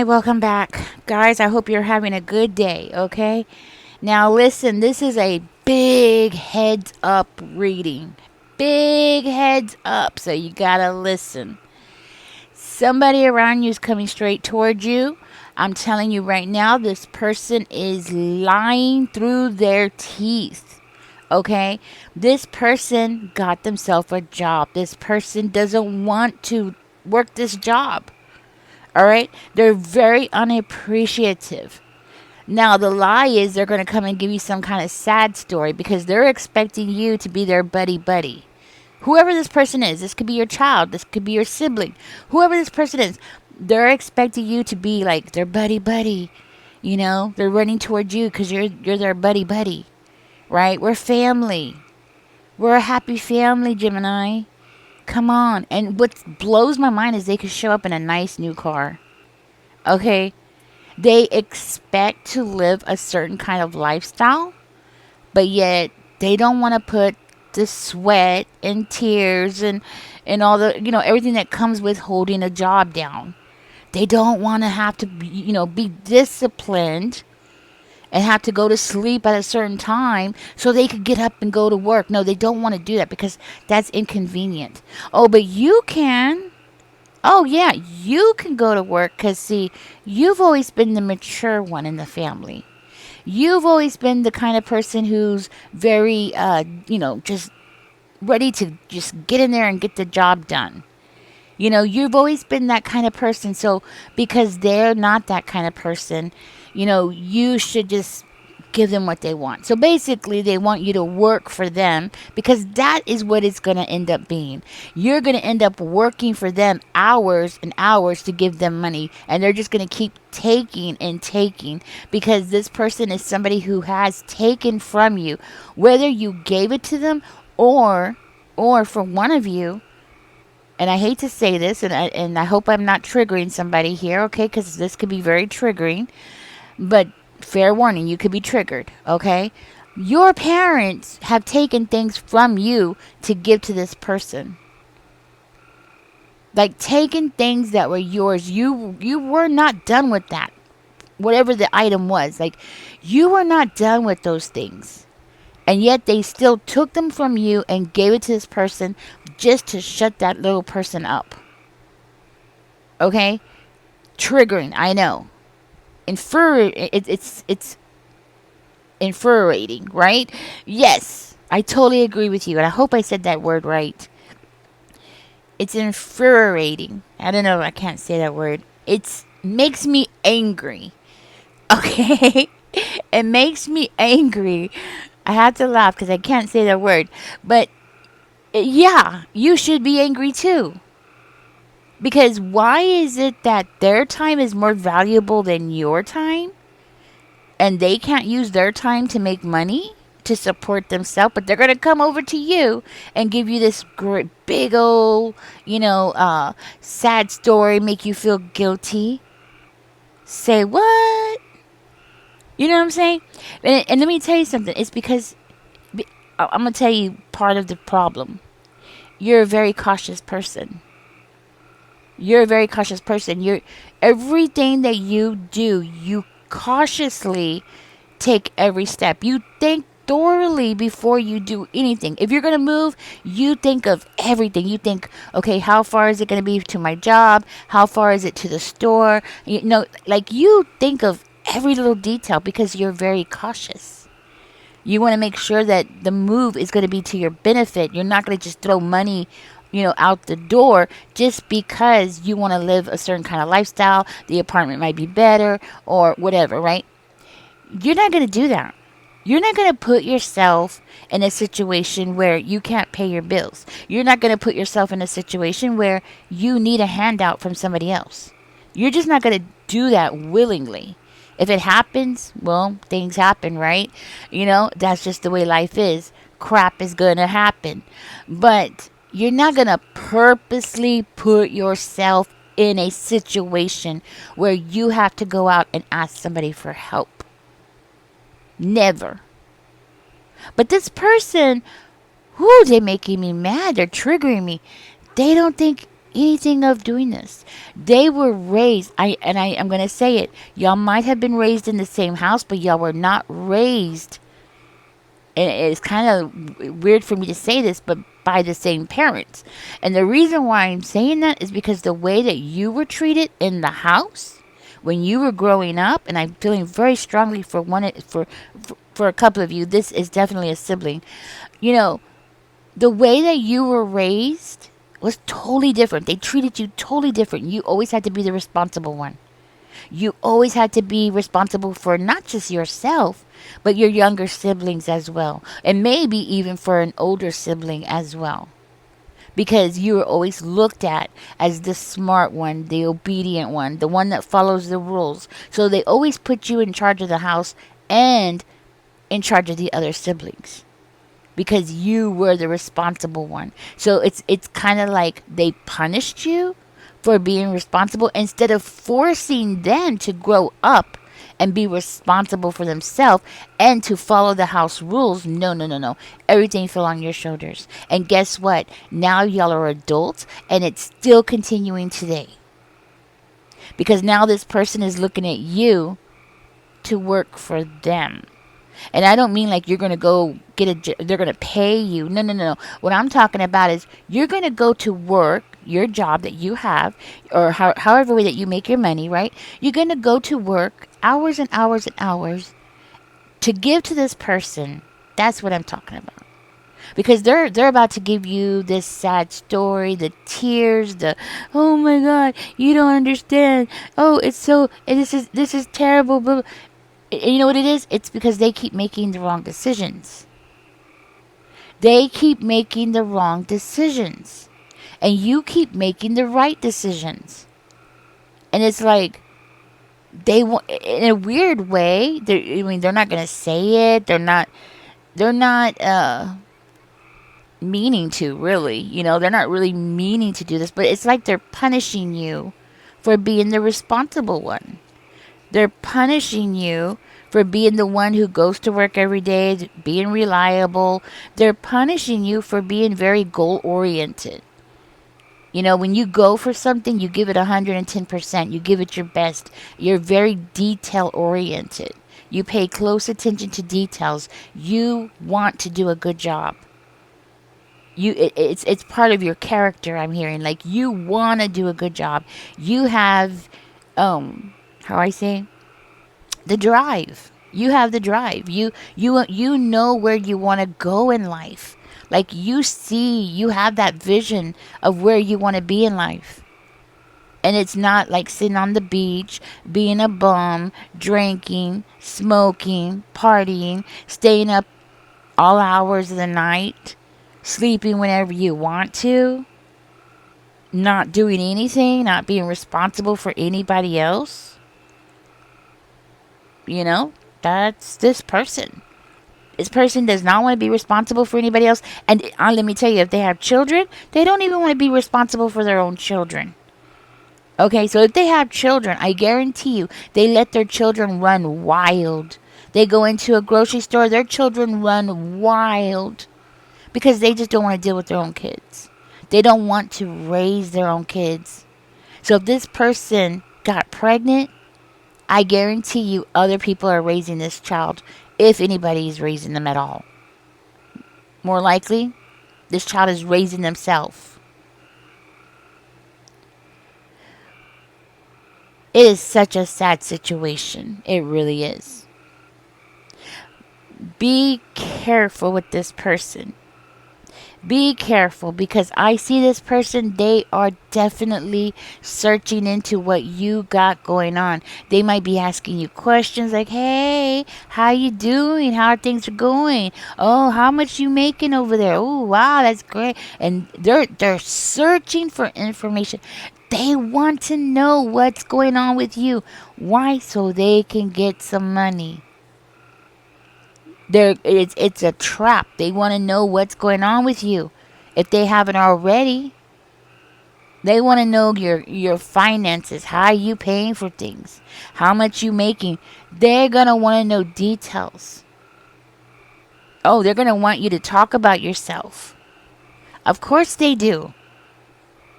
Gemini, welcome back. Guys, I hope you're having a good day, okay? Now, listen, this is a big heads up reading. Big heads up, so you gotta listen. Somebody around you is coming straight towards you. I'm telling you right now, this person is lying through their teeth. Okay? This person got themselves a job. This person doesn't want to work this job. All right? They're very unappreciative. Now, the lie is they're going to come and give you some kind of sad story because they're expecting you to be their buddy buddy. Whoever this person is, this could be your child, this could be your sibling, whoever this person is, they're expecting you to be like their buddy buddy. You know, they're running towards you because you're their buddy buddy, right? We're family. We're a happy family, Gemini. Come on. And what blows my mind is they could show up in a nice new car. Okay? They expect to live a certain kind of lifestyle, but yet they don't want to put the sweat and tears and all the, everything that comes with holding a job down. They don't want to have to, be disciplined and have to go to sleep at a certain time so they could get up and go to work. No, they don't want to do that because that's inconvenient. Oh, but you can. Oh, yeah, you can go to work because, see, you've always been the mature one in the family. You've always been the kind of person who's very, just ready to just get in there and get the job done. You've always been that kind of person. So because they're not that kind of person, you should just give them what they want. So basically, they want you to work for them because that is what it's going to end up being. You're going to end up working for them hours and hours to give them money, and they're just going to keep taking and taking because this person is somebody who has taken from you, whether you gave it to them or for one of you. And I hate to say this, and I hope I'm not triggering somebody here, okay? Because this could be very triggering. But fair warning, you could be triggered, okay? Your parents have taken things from you to give to this person. Like taking things that were yours. You were not done with that. Whatever the item was. Like you were not done with those things. And yet they still took them from you and gave it to this person just to shut that little person up. Okay? Triggering, I know. It's infuriating, right? Yes, I totally agree with you, and I hope I said that word right. It's infuriating. I don't know, I can't say that word. It makes me angry. Okay? It makes me angry. I have to laugh because I can't say that word. But yeah, you should be angry too. Because why is it that their time is more valuable than your time? And they can't use their time to make money to support themselves, but they're going to come over to you and give you this great big old, sad story, make you feel guilty. Say what? You know what I'm saying? And let me tell you something. It's because I'm going to tell you part of the problem. You're a very cautious person. You're a very cautious person. Everything that you do, you cautiously take every step. You think thoroughly before you do anything. If you're going to move, you think of everything. You think, okay, how far is it going to be to my job? How far is it to the store? Like you think of every little detail because you're very cautious. You want to make sure that the move is going to be to your benefit. You're not going to just throw money out the door just because you want to live a certain kind of lifestyle. The apartment might be better or whatever, right? You're not going to do that. You're not going to put yourself in a situation where you can't pay your bills. You're not going to put yourself in a situation where you need a handout from somebody else. You're just not going to do that willingly. If it happens, well, things happen, right? That's just the way life is. Crap is going to happen. But you're not going to purposely put yourself in a situation where you have to go out and ask somebody for help. Never. But this person, they're making me mad. They're triggering me. They don't think anything of doing this. They were raised, I'm going to say it. Y'all might have been raised in the same house, but y'all were not raised, and it's kind of weird for me to say this, but by the same parents. And the reason why I'm saying that is because the way that you were treated in the house when you were growing up, and I'm feeling very strongly for for a couple of you, this is definitely a sibling. You know, the way that you were raised was totally different. They treated you totally different. You always had to be the responsible one. You always had to be responsible for not just yourself, but your younger siblings as well. And maybe even for an older sibling as well. Because you were always looked at as the smart one, the obedient one, the one that follows the rules. So they always put you in charge of the house and in charge of the other siblings, because you were the responsible one. So it's kind of like they punished you for being responsible instead of forcing them to grow up and be responsible for themselves and to follow the house rules. No, no, no, no. Everything fell on your shoulders. And guess what? Now y'all are adults, and it's still continuing today. Because now this person is looking at you to work for them. And I don't mean like you're going to go they're going to pay you. No, no, no, no. What I'm talking about is you're going to go to work, your job that you have, or however way that you make your money, right? You're going to go to work hours and hours and hours to give to this person. That's what I'm talking about. Because they're about to give you this sad story, the tears, the oh my god, you don't understand. Oh, it's so this is terrible. Blah, blah. And you know what it is? It's because they keep making the wrong decisions. They keep making the wrong decisions. And you keep making the right decisions. And it's like, they want, in a weird way, they're not going to say it. They're not meaning to, really. You know, they're not really meaning to do this. But it's like they're punishing you for being the responsible one. They're punishing you for being the one who goes to work every day, being reliable. They're punishing you for being very goal oriented. You know, when you go for something, you give it 110%. You give it your best. You're very detail oriented. You pay close attention to details. You want to do a good job. It's part of your character, I'm hearing. Like, you want to do a good job. You have how I say, the drive. You have the drive. You know where you want to go in life. Like, you have that vision of where you want to be in life. And it's not like sitting on the beach, being a bum, drinking, smoking, partying, staying up all hours of the night, sleeping whenever you want to, not doing anything, not being responsible for anybody else. You know, that's this person. This person does not want to be responsible for anybody else. And let me tell you, if they have children, they don't even want to be responsible for their own children. Okay, so if they have children, I guarantee you, they let their children run wild. They go into a grocery store, their children run wild because they just don't want to deal with their own kids. They don't want to raise their own kids. So if this person got pregnant, I guarantee you other people are raising this child, if anybody is raising them at all. More likely, this child is raising themselves. It is such a sad situation. It really is. Be careful with this person. Be careful, because I see this person, they are definitely searching into what you got going on. They might be asking you questions like, hey, how you doing? How are things going? Oh, how much you making over there? Oh, wow, that's great. And they're searching for information. They want to know what's going on with you. Why? So they can get some money. It's a trap. They want to know what's going on with you. If they haven't already, they want to know your finances. How are you paying for things? How much you making? They're going to want to know details. Oh, they're going to want you to talk about yourself. Of course they do.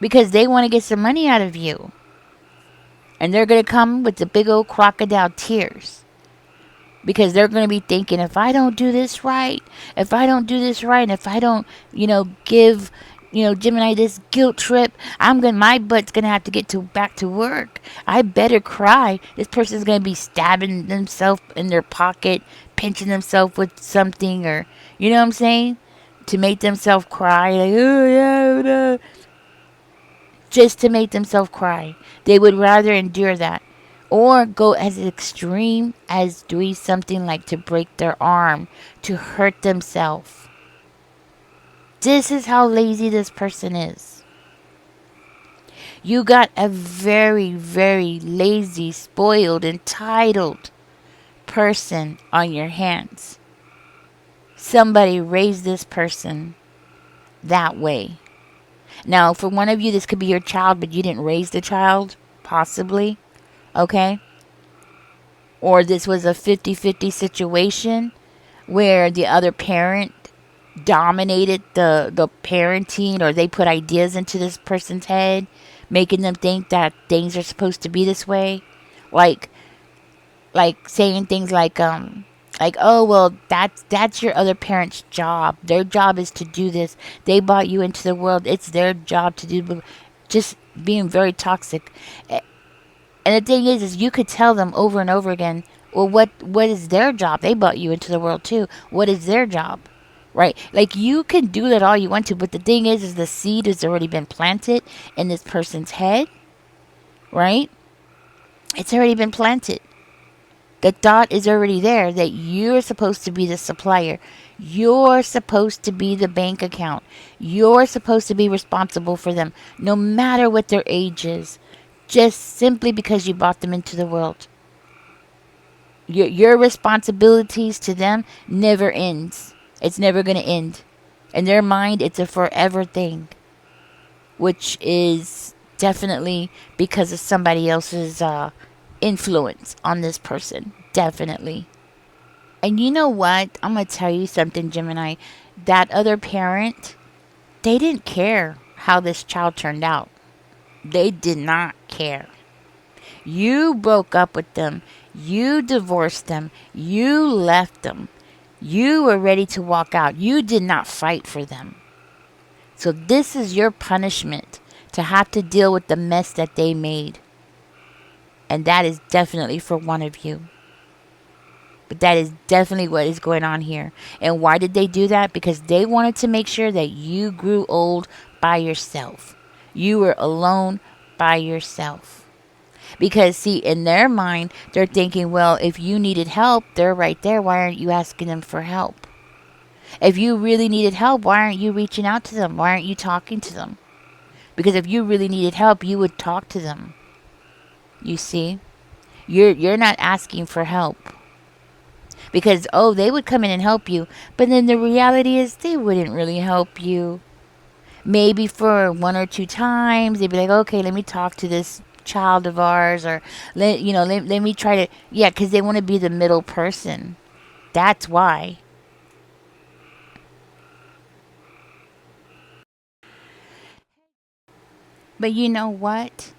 because they want to get some money out of you. And they're going to come with the big old crocodile tears. Because they're going to be thinking, if I don't do this right, if I don't do this right, and if I don't, give, Gemini this guilt trip, my butt's going to have to get back to work. I better cry. This person's going to be stabbing themselves in their pocket, pinching themselves with something, or, you know what I'm saying? To make themselves cry, like, oh yeah, no. Just to make themselves cry. They would rather endure that. Or go as extreme as doing something like to break their arm, to hurt themselves. This is how lazy this person is. You got a very, very lazy, spoiled, entitled person on your hands. Somebody raised this person that way. Now, for one of you, this could be your child, but you didn't raise the child, possibly. Okay? Or this was a 50-50 situation where the other parent dominated the parenting, or they put ideas into this person's head, making them think that things are supposed to be this way. Like saying things like, oh, well, that's your other parent's job. Their job is to do this. They brought you into the world. It's their job to do. Just being very toxic. And the thing is you could tell them over and over again, well, what is their job? They brought you into the world too. What is their job? Right? Like, you can do that all you want to, but the thing is the seed has already been planted in this person's head. Right? It's already been planted. The thought is already there that you're supposed to be the supplier. You're supposed to be the bank account. You're supposed to be responsible for them, no matter what their age is. Just simply because you brought them into the world. Your responsibilities to them never ends. It's never going to end. In their mind, it's a forever thing. Which is definitely because of somebody else's influence on this person. Definitely. And you know what? I'm going to tell you something, Gemini. That other parent, they didn't care how this child turned out. They did not care. You broke up with them. You divorced them. You left them. You were ready to walk out. You did not fight for them. So this is your punishment, to have to deal with the mess that they made. And that is definitely for one of you. But that is definitely what is going on here. And why did they do that? Because they wanted to make sure that you grew old by yourself. You were alone by yourself. Because, see, in their mind, they're thinking, well, if you needed help, they're right there. Why aren't you asking them for help? If you really needed help, why aren't you reaching out to them? Why aren't you talking to them? Because if you really needed help, you would talk to them. You see? You're not asking for help. Because, they would come in and help you. But then the reality is they wouldn't really help you. Maybe for one or two times, they'd be like, okay, let me talk to this child of ours, or let me try to, because they want to be the middle person. That's why. But you know what?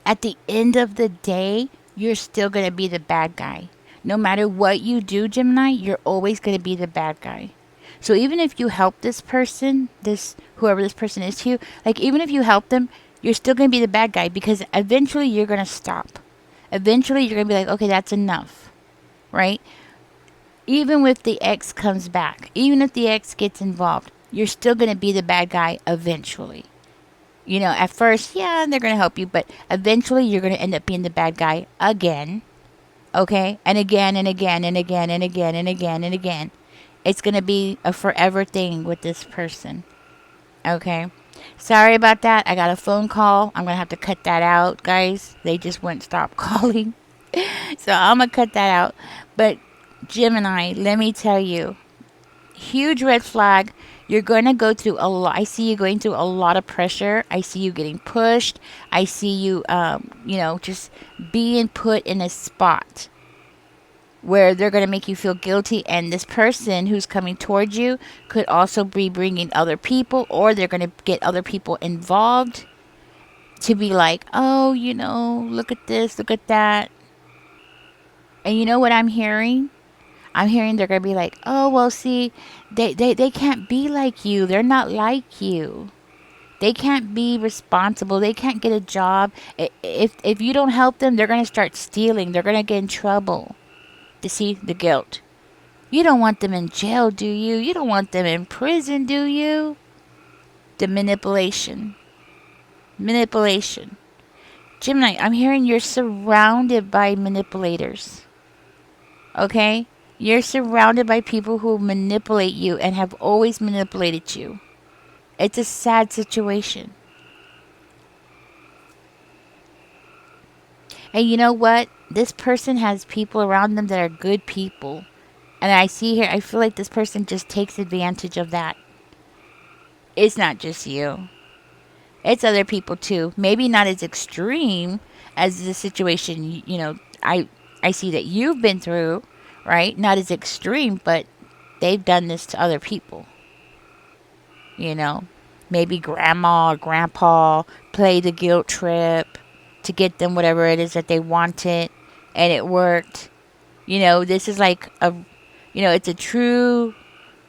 At the end of the day, you're still going to be the bad guy. No matter what you do, Gemini, you're always going to be the bad guy. So even if you help this person, whoever this person is to you, like, even if you help them, you're still going to be the bad guy, because eventually you're going to stop. Eventually you're going to be like, okay, that's enough. Right? Even if the ex comes back, even if the ex gets involved, you're still going to be the bad guy eventually. At first, they're going to help you, but eventually you're going to end up being the bad guy again. Okay? And again and again and again and again and again and again. It's going to be a forever thing with this person. Okay? Sorry about that. I got a phone call. I'm going to have to cut that out, guys. They just wouldn't stop calling. So I'm going to cut that out. But Gemini, let me tell you, huge red flag. You're going to go through a lot. I see you going through a lot of pressure. I see you getting pushed. I see you, just being put in a spot where they're going to make you feel guilty. And this person who's coming towards you could also be bringing other people, or they're going to get other people involved. to be like, oh, look at this, look at that. And you know what I'm hearing? I'm hearing they're going to be like, oh, well, see, they can't be like you. They're not like you. They can't be responsible. They can't get a job. If you don't help them, they're going to start stealing. They're going to get in trouble. To see the guilt. You don't want them in jail, do you? You don't want them in prison, do you? The manipulation. Manipulation. Gemini, I'm hearing you're surrounded by manipulators. Okay? You're surrounded by people who manipulate you and have always manipulated you. It's a sad situation. And you know what? This person has people around them that are good people. And I see here, I feel like this person just takes advantage of that. It's not just you. It's other people too. Maybe not as extreme as the situation, I see that you've been through, right? Not as extreme, but they've done this to other people. Maybe grandma or grandpa play the guilt trip to get them whatever it is that they wanted, and it worked. This is like it's a true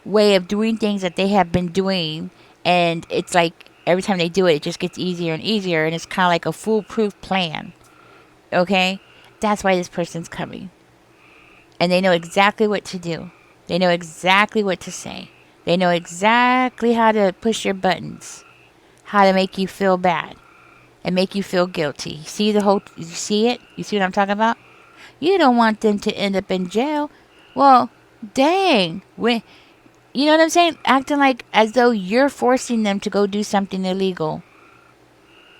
way of doing things that they have been doing, and it's like every time they do it, it just gets easier and easier, and it's kind of like a foolproof plan. Okay? That's why this person's coming. And they know exactly what to do. They know exactly what to say. They know exactly how to push your buttons, how to make you feel bad and make you feel guilty. You see it? You see what I'm talking about? You don't want them to end up in jail. Well, dang. You know what I'm saying? Acting like as though you're forcing them to go do something illegal.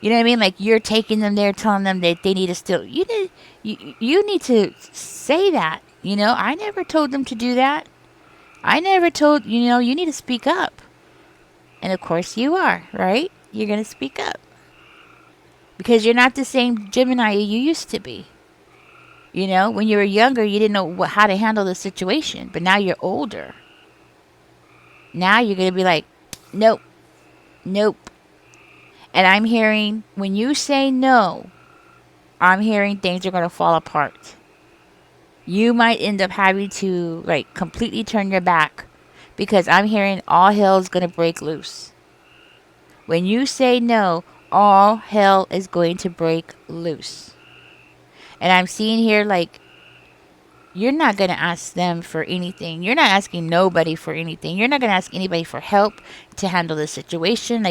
You know what I mean? Like you're taking them there, telling them that they need to steal. You need to say that. I never told them to do that. I never told, you need to speak up. And of course you are, right? You're going to speak up. Because you're not the same Gemini you used to be. When you were younger, you didn't know how to handle the situation. But now you're older. Now you're going to be like, nope, nope. And I'm hearing, when you say no, I'm hearing things are going to fall apart. You might end up having to completely turn your back, because I'm hearing all hell is going to break loose. When you say no, all hell is going to break loose. And I'm seeing here you're not going to ask them for anything. You're not asking nobody for anything. You're not going to ask anybody for help to handle the situation.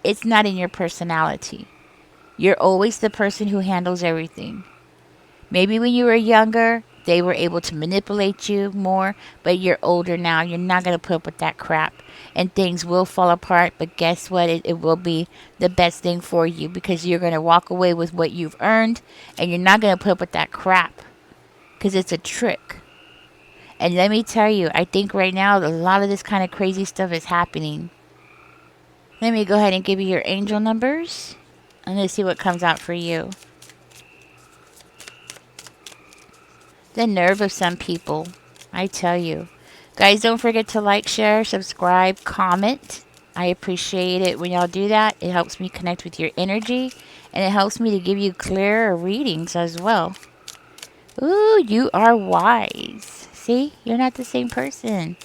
It's not in your personality. You're always the person who handles everything. Maybe when you were younger, they were able to manipulate you more, but you're older now. You're not going to put up with that crap. And things will fall apart, but guess what? It will be the best thing for you, because you're going to walk away with what you've earned, and you're not going to put up with that crap, because it's a trick. And let me tell you, I think right now a lot of this kind of crazy stuff is happening. Let me go ahead and give you your angel numbers, and let's see what comes out for you. The nerve of some people, I tell you. Guys, don't forget to like, share, subscribe, comment. I appreciate it when y'all do that. It helps me connect with your energy, and it helps me to give you clearer readings as well. Ooh, you are wise. See, you're not the same person.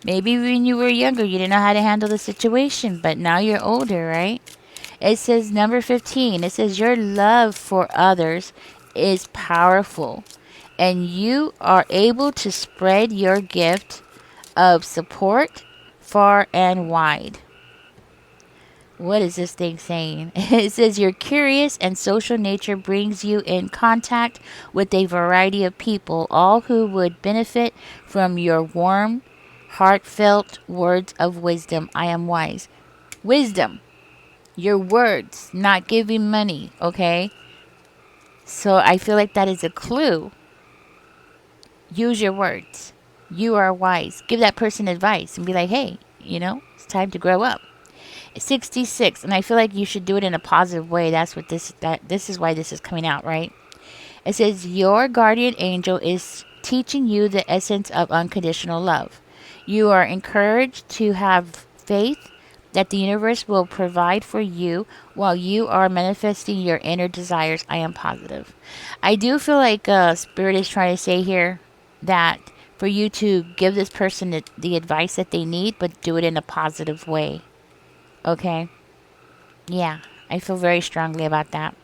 Maybe when you were younger, you didn't know how to handle the situation, but now you're older, right? It says number 15. It says your love for others is powerful, and you are able to spread your gift of support far and wide. What is this thing saying? It says your curious and social nature brings you in contact with a variety of people, all who would benefit from your warm, heartfelt words of wisdom. I am wise. Wisdom. Your words, not giving money, okay? So I feel like that is a clue. Use your words. You are wise. Give that person advice and be like, hey, it's time to grow up. 66, and I feel like you should do it in a positive way. This is why this is coming out, right? It says your guardian angel is teaching you the essence of unconditional love. You are encouraged to have faith, that the universe will provide for you while you are manifesting your inner desires. I am positive. I do feel like Spirit is trying to say here that for you to give this person the advice that they need, but do it in a positive way. Okay? Yeah, I feel very strongly about that.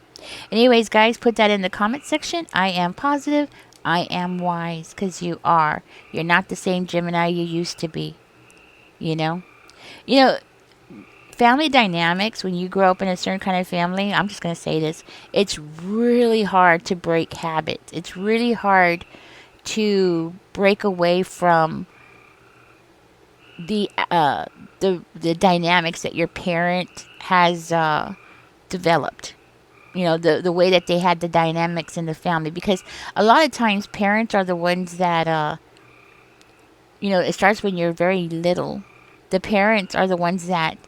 Anyways, guys, put that in the comment section. I am positive. I am wise, because you are. You're not the same Gemini you used to be. You know? You know, family dynamics, when you grow up in a certain kind of family, I'm just going to say this, it's really hard to break habits. It's really hard to break away from the the dynamics that your parent has developed. You know, the way that they had the dynamics in the family, because a lot of times parents are the ones that it starts when you're very little. The parents are the ones that,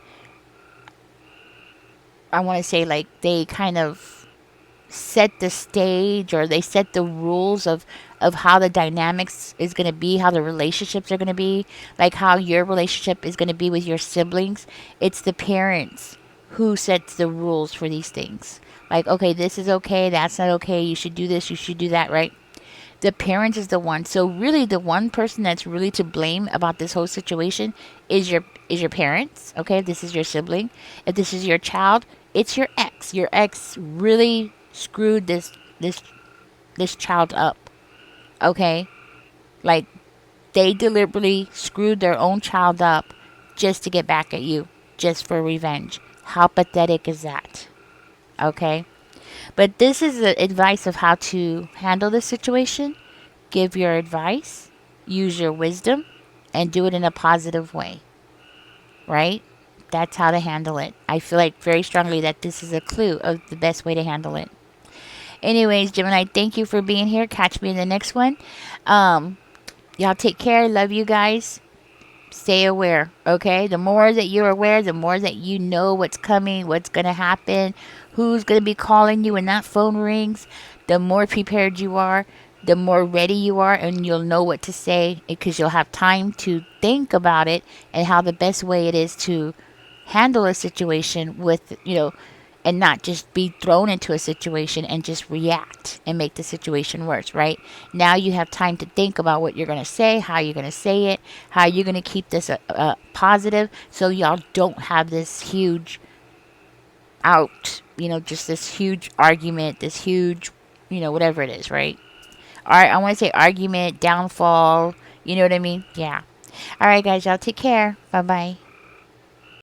I want to say, like, they kind of set the stage, or they set the rules of how the dynamics is going to be, how the relationships are going to be, like how your relationship is going to be with your siblings. It's the parents who sets the rules for these things. Like, okay, this is okay, that's not okay, you should do this, you should do that, right? The parents is the one. So really, the one person that's really to blame about this whole situation is your parents. Okay, if this is your sibling, if this is your child, it's your ex. Your ex really screwed this child up. Okay, like, they deliberately screwed their own child up just to get back at you, just for revenge. How pathetic is that? Okay, but this is the advice of how to handle this situation. Give your advice, use your wisdom, and do it in a positive way, right? That's how to handle it. I feel like very strongly that this is a clue of the best way to handle it. Anyways, Gemini, thank you for being here. Catch me in the next one. Y'all take care. Love you guys. Stay aware, okay? The more that you're aware, the more that you know what's coming, what's going to happen, who's going to be calling you when that phone rings. The more prepared you are, the more ready you are, and you'll know what to say, because you'll have time to think about it and how the best way it is to handle a situation with, and not just be thrown into a situation and just react and make the situation worse, right? Now you have time to think about what you're going to say, how you're going to say it, how you're going to keep this positive, so y'all don't have this huge just this huge argument, this huge, whatever it is, right? All right, I want to say argument, downfall, you know what I mean? Yeah. All right, guys, y'all take care. Bye bye.